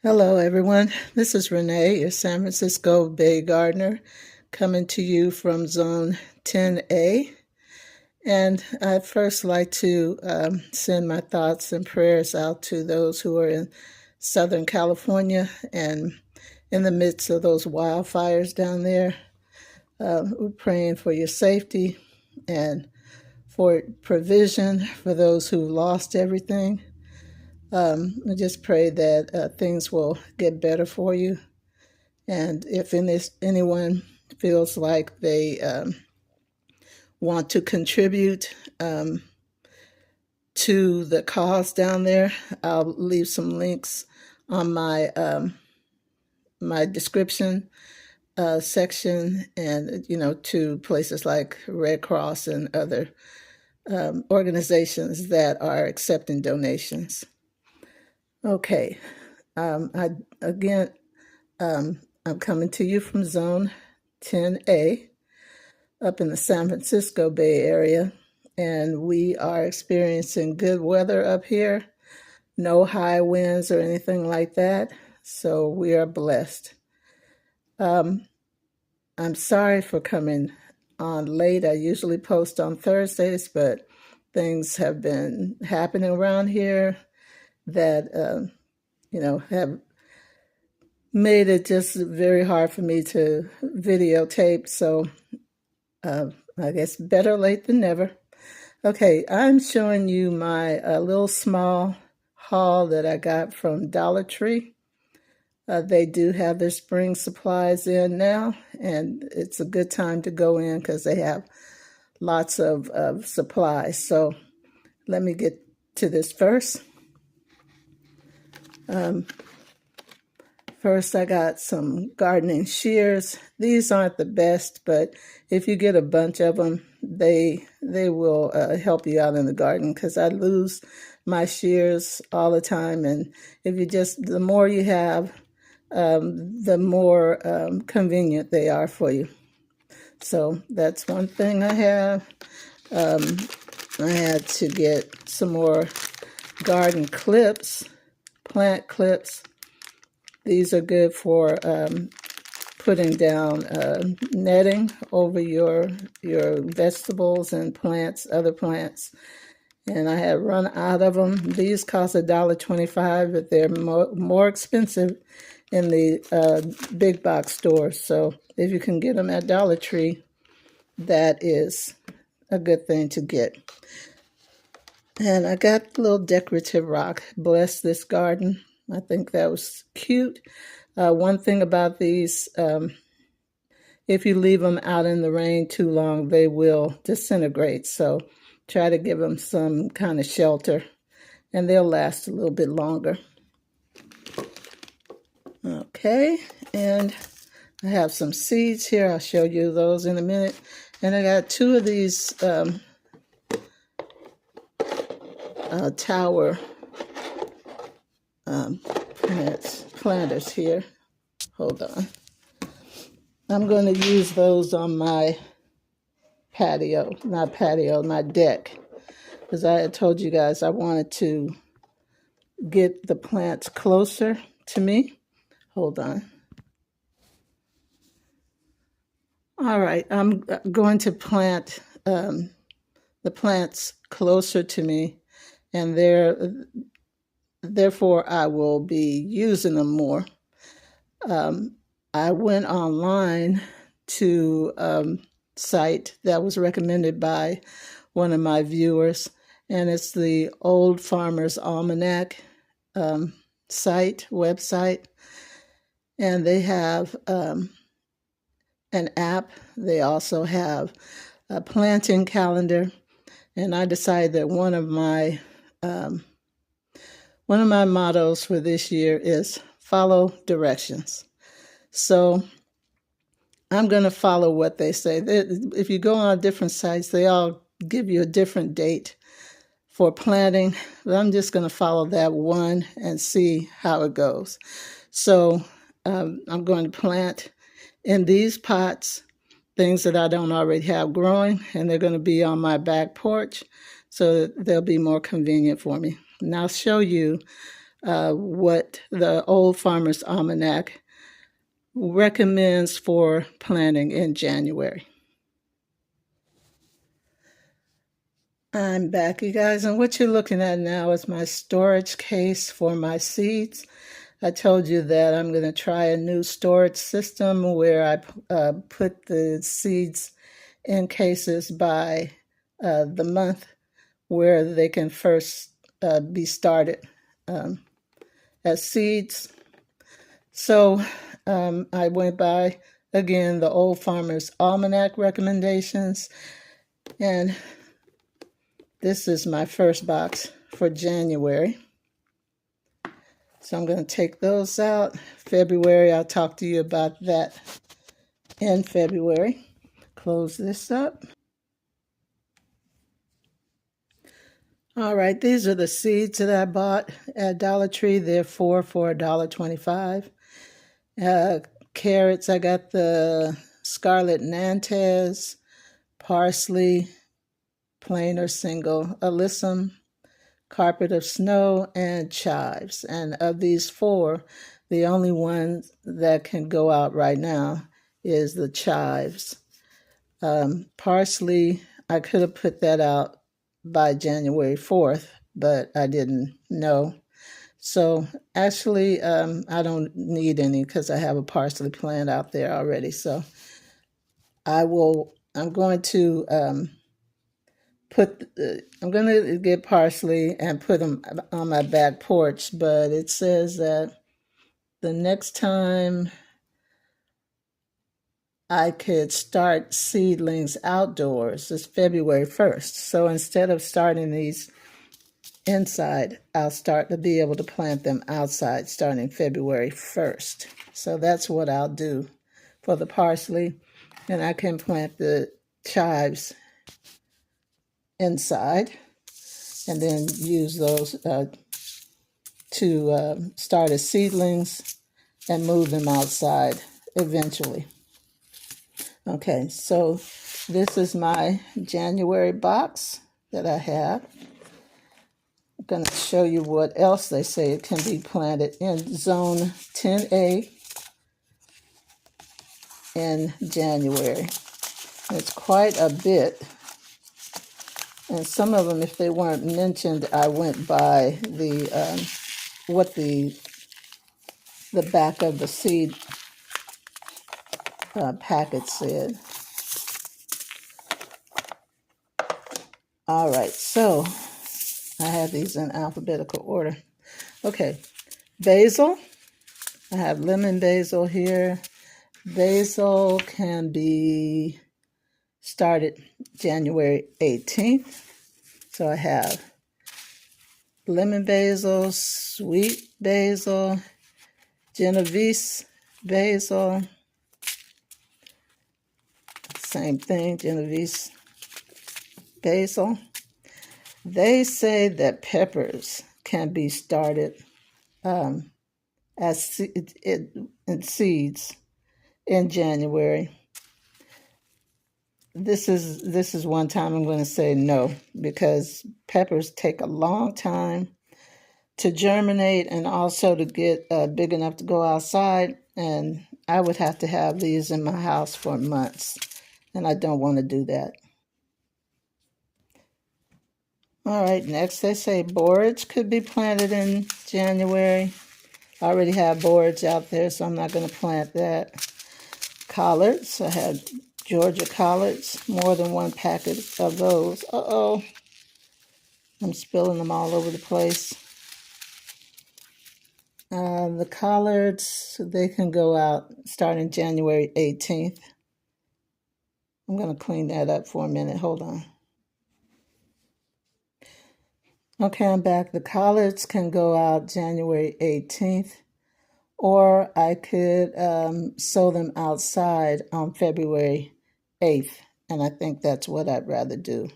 Hello, everyone. This is Renee, your San Francisco Bay gardener, coming to you from Zone 10A. And I'd first like to send my thoughts and prayers out to those who are in Southern California and in the midst of those wildfires down there. We're praying for your safety and for provision for those who lost everything. I just pray that things will get better for you. And if anyone feels like they want to contribute to the cause down there, I'll leave some links on my description section, and to places like Red Cross and other organizations that are accepting donations. Okay, again, I'm coming to you from Zone 10A up in the San Francisco Bay Area, and we are experiencing good weather up here. No high winds or anything like that, so we are blessed. I'm sorry for coming on late. I usually post on Thursdays, but things have been happening around here that have made it just very hard for me to videotape. So I guess better late than never. Okay, I'm showing you my little small haul that I got from Dollar Tree. They do have their spring supplies in now, and it's a good time to go in because they have lots of supplies. So let me get to this first. First, I got some gardening shears. These aren't the best, but if you get a bunch of them, they will help you out in the garden, because I lose my shears all the time. And if the more you have, the more convenient they are for you. So that's one thing I have. I had to get some more garden clips, plant clips. These are good for putting down netting over your vegetables and plants, other plants. And I had run out of them. These cost $1.25, but they're more expensive in the big box stores. So if you can get them at Dollar Tree, that is a good thing to get. And I got a little decorative rock. Bless this garden. I think that was cute. One thing about these, if you leave them out in the rain too long, they will disintegrate. So try to give them some kind of shelter, and they'll last a little bit longer. Okay, and I have some seeds here. I'll show you those in a minute. And I got two of these tower planters here. Hold on. I'm going to use those on my my deck, because I had told you guys I wanted to get the plants closer to me. Hold on. All right, I'm going to plant the plants closer to me, and therefore I will be using them more. I went online to a site that was recommended by one of my viewers, and it's the Old Farmer's Almanac website, and they have an app. They also have a planting calendar, and I decided that one of my mottos for this year is follow directions. So I'm going to follow what they say. If you go on different sites, they all give you a different date for planting, but I'm just going to follow that one and see how it goes. So I'm going to plant in these pots things that I don't already have growing, and they're going to be on my back porch, so they'll be more convenient for me. And I'll show you what the Old Farmer's Almanac recommends for planting in January. I'm back, you guys, and what you're looking at now is my storage case for my seeds. I told you that I'm going to try a new storage system where I put the seeds in cases by the month where they can first be started as seeds. So I went by, again, the Old Farmer's Almanac recommendations, and this is my first box for January. So I'm going to take those out. February, I'll talk to you about that in February. Close this up. All right, these are the seeds that I bought at Dollar Tree. They're 4 for $1.25. Carrots, I got the Scarlet Nantes, parsley, plain or single, alyssum, carpet of snow, and chives. And of these 4, the only one that can go out right now is the chives. Parsley, I could have put that out by January 4th, but I didn't know. So actually, I don't need any because I have a parsley plant out there already. So I'm going to I'm going to get parsley and put them on my back porch, but it says that the next time I could start seedlings outdoors is February 1st. So instead of starting these inside, I'll start to be able to plant them outside starting February 1st. So that's what I'll do for the parsley. And I can plant the chives inside and then use those to start as seedlings and move them outside eventually. Okay, so this is my January box that I have. I'm going to show you what else they say it can be planted in zone 10A in January. It's quite a bit. And some of them, if they weren't mentioned, I went by the what the back of the seed packet said. All right, so I have these in alphabetical order. Okay, basil. I have lemon basil here. Basil can be started January 18th. So I have lemon basil, sweet basil, Genovese basil. Same thing, Genovese basil. They say that peppers can be started as in seeds in January. This is one time I'm going to say no, because peppers take a long time to germinate and also to get big enough to go outside, and I would have to have these in my house for months, and I don't want to do that. All right, next they say borage could be planted in January. I already have borage out there, so I'm not going to plant that. Collards, I have Georgia collards, more than one packet of those. Uh-oh, I'm spilling them all over the place. The collards, they can go out starting January 18th. I'm going to clean that up for a minute. Hold on. Okay, I'm back. The collards can go out January 18th, or I could sow them outside on February 8th, and I think that's what I'd rather do.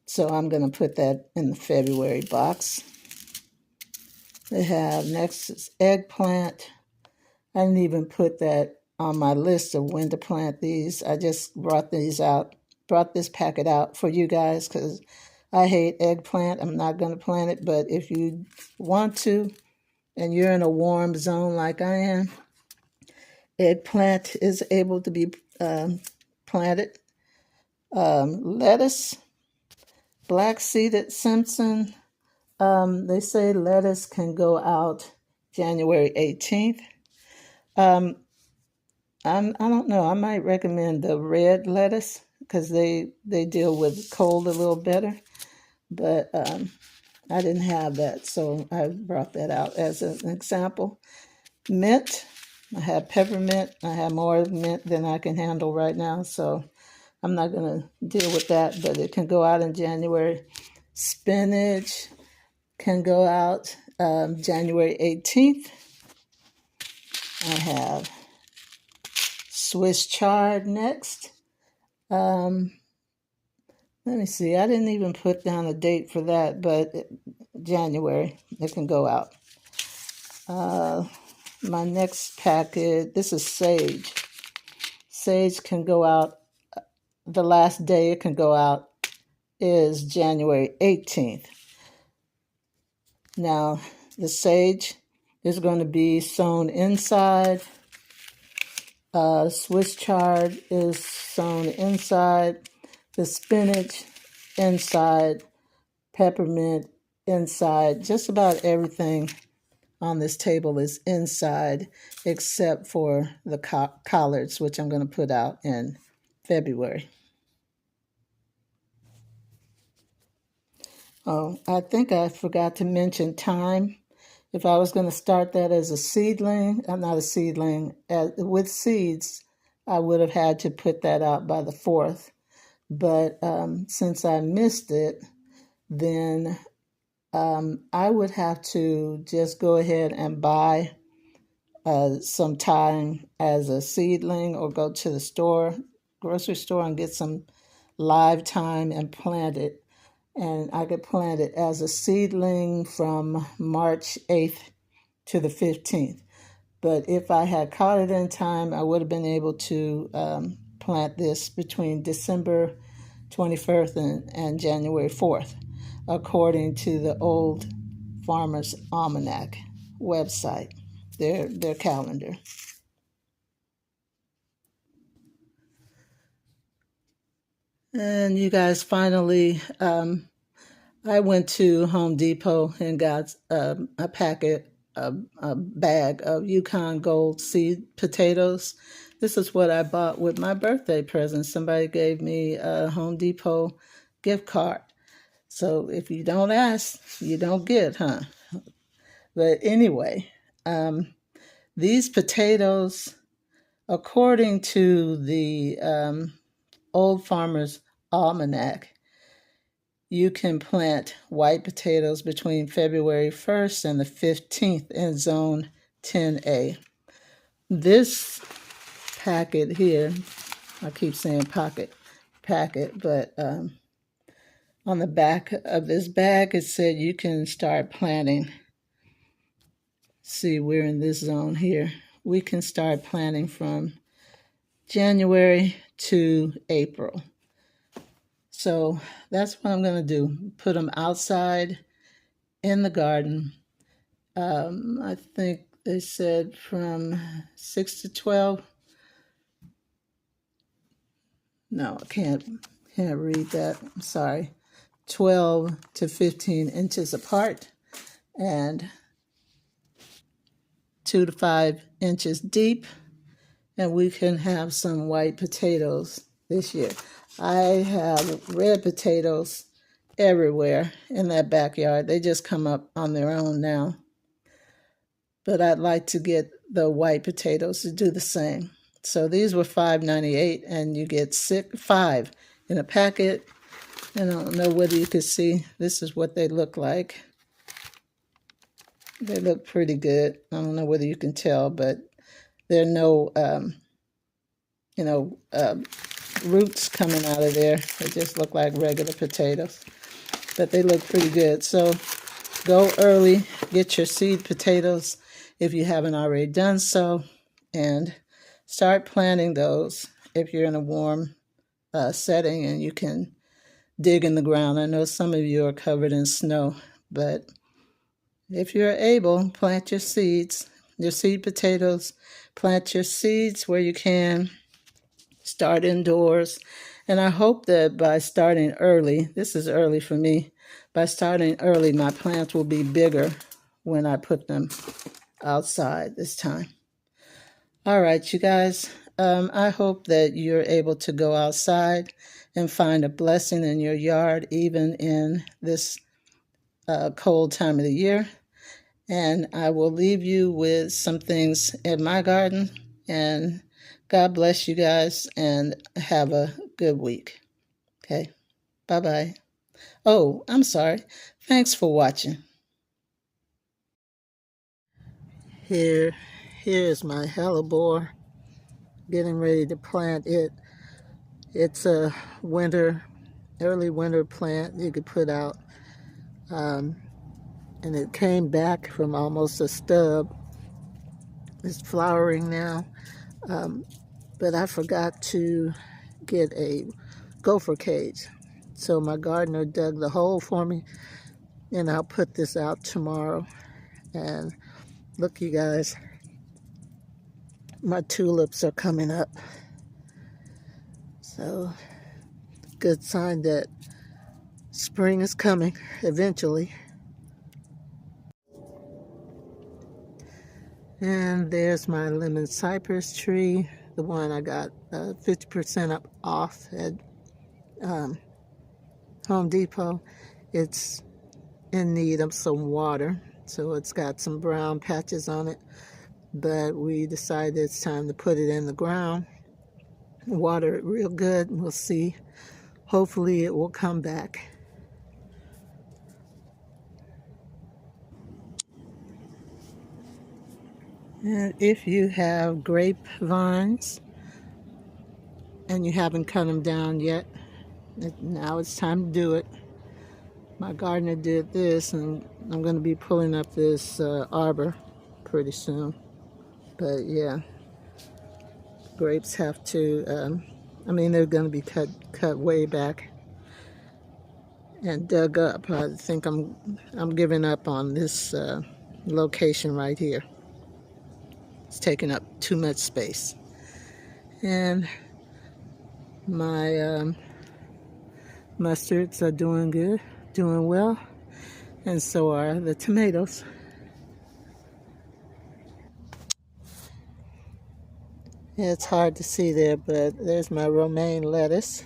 So I'm going to put that in the February box. They have next is eggplant. I didn't even put that on my list of when to plant these. I just brought this packet out for you guys because I hate eggplant. I'm not going to plant it, but if you want to and you're in a warm zone like I am, eggplant is able to be planted. Lettuce, black-seeded Simpson, they say lettuce can go out January 18th. I don't know. I might recommend the red lettuce because they deal with cold a little better. But I didn't have that, so I brought that out as an example. Mint. I have peppermint. I have more mint than I can handle right now, so I'm not going to deal with that, but it can go out in January. Spinach can go out January 18th. I have Swiss chard next. Let me see. I didn't even put down a date for that, but January, it can go out. My next packet, this is sage. Sage can go out, the last day it can go out is January 18th. Now, the sage is going to be sown inside. Swiss chard is sown inside. The spinach inside. Peppermint inside. Just about everything on this table is inside except for the collards, which I'm going to put out in February. Oh, I think I forgot to mention thyme. If I was going to start that as a seedling, not a seedling, with seeds, I would have had to put that out by the 4th. But since I missed it, then I would have to just go ahead and buy some thyme as a seedling or go to the grocery store and get some live thyme and plant it. And I could plant it as a seedling from March 8th to the 15th. But if I had caught it in time, I would have been able to plant this between December 21st and January 4th, according to the Old Farmer's Almanac website, their calendar. And you guys, finally, I went to Home Depot and got a bag of Yukon Gold seed potatoes. This is what I bought with my birthday present. Somebody gave me a Home Depot gift card. So if you don't ask, you don't get, huh? But anyway, these potatoes, according to the Old Farmer's Almanac, you can plant white potatoes between February 1st and the 15th in zone 10A. This packet here, I keep saying packet, but on the back of this bag it said you can start planting. See, we're in this zone here. We can start planting from January to April. So that's what I'm going to do. Put them outside in the garden. I think they said from 6 to 12. No, I can't read that. I'm sorry. 12 to 15 inches apart and 2 to 5 inches deep. And we can have some white potatoes this year. I have red potatoes everywhere in that backyard. They just come up on their own now. But I'd like to get the white potatoes to do the same. So these were $5.98, and you get 5 in a packet. And I don't know whether you can see. This is what they look like. They look pretty good. I don't know whether you can tell, but there are no, roots coming out of there. They just look like regular potatoes, but they look pretty good. So go early, get your seed potatoes if you haven't already done so, and start planting those if you're in a warm setting and you can dig in the ground. I know some of you are covered in snow, but if you're able, plant your seeds, your seed potatoes. Plant your seeds where you can. Start indoors. And I hope that by starting early, this is early for me, by starting early, my plants will be bigger when I put them outside this time. All right, you guys, I hope that you're able to go outside and find a blessing in your yard, even in this cold time of the year. And I will leave you with some things in my garden. And God bless you guys and have a good week. Okay, bye-bye. Oh, I'm sorry. Thanks for watching. Here's my hellebore, getting ready to plant it. It's a early winter plant you could put out. And it came back from almost a stub. It's flowering now. But I forgot to get a gopher cage. So my gardener dug the hole for me, and I'll put this out tomorrow. And look, you guys, my tulips are coming up. So, good sign that spring is coming eventually. And there's my lemon cypress tree, the one I got 50% off at Home Depot. It's in need of some water, so it's got some brown patches on it, but we decided it's time to put it in the ground, water it real good, and we'll see. Hopefully it will come back. And if you have grapevines and you haven't cut them down yet, now it's time to do it. My gardener did this, and I'm going to be pulling up this arbor pretty soon. But yeah, grapes have to, they're going to be cut way back and dug up. I think I'm giving up on this location right here. It's taking up too much space. And my mustards are doing good, doing well, and so are the tomatoes. Yeah, it's hard to see there, but there's my romaine lettuce,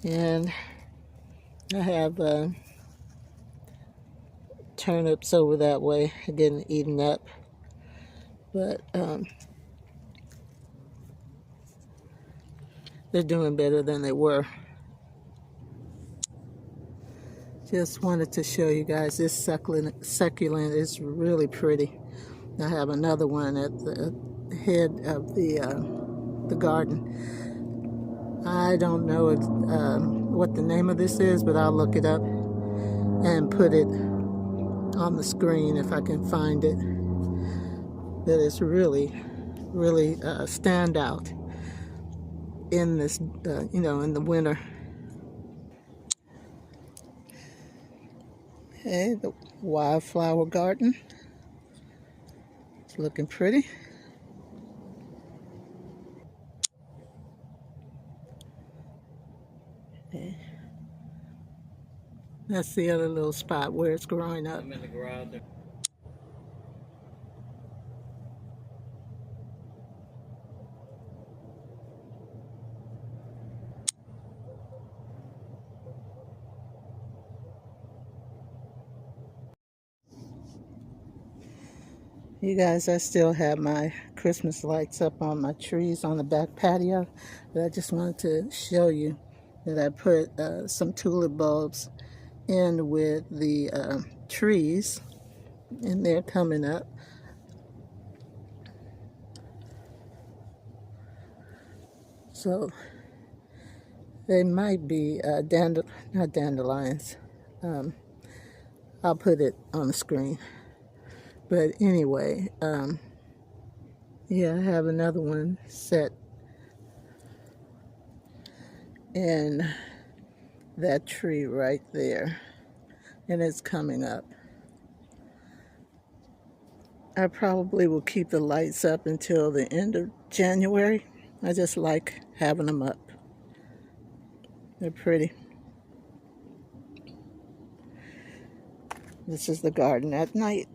and I have turnips over that way getting eaten up, but they're doing better than they were. Just wanted to show you guys this succulent is really pretty. I have another one at the head of the garden. I don't know what the name of this is, but I'll look it up and put it on the screen if I can find it. But it's really, really stand out in this, in the winter. Okay, the wildflower garden. It's looking pretty. Okay. That's the other little spot where it's growing up. I'm in the garage there. You guys, I still have my Christmas lights up on my trees on the back patio, but I just wanted to show you that I put some tulip bulbs in with the trees, and they're coming up. So they might be not dandelions. I'll put it on the screen. But anyway, yeah, I have another one set. And that tree right there, and it's coming up. I probably will keep the lights up until the end of January. I just like having them up. They're pretty. This is the garden at night.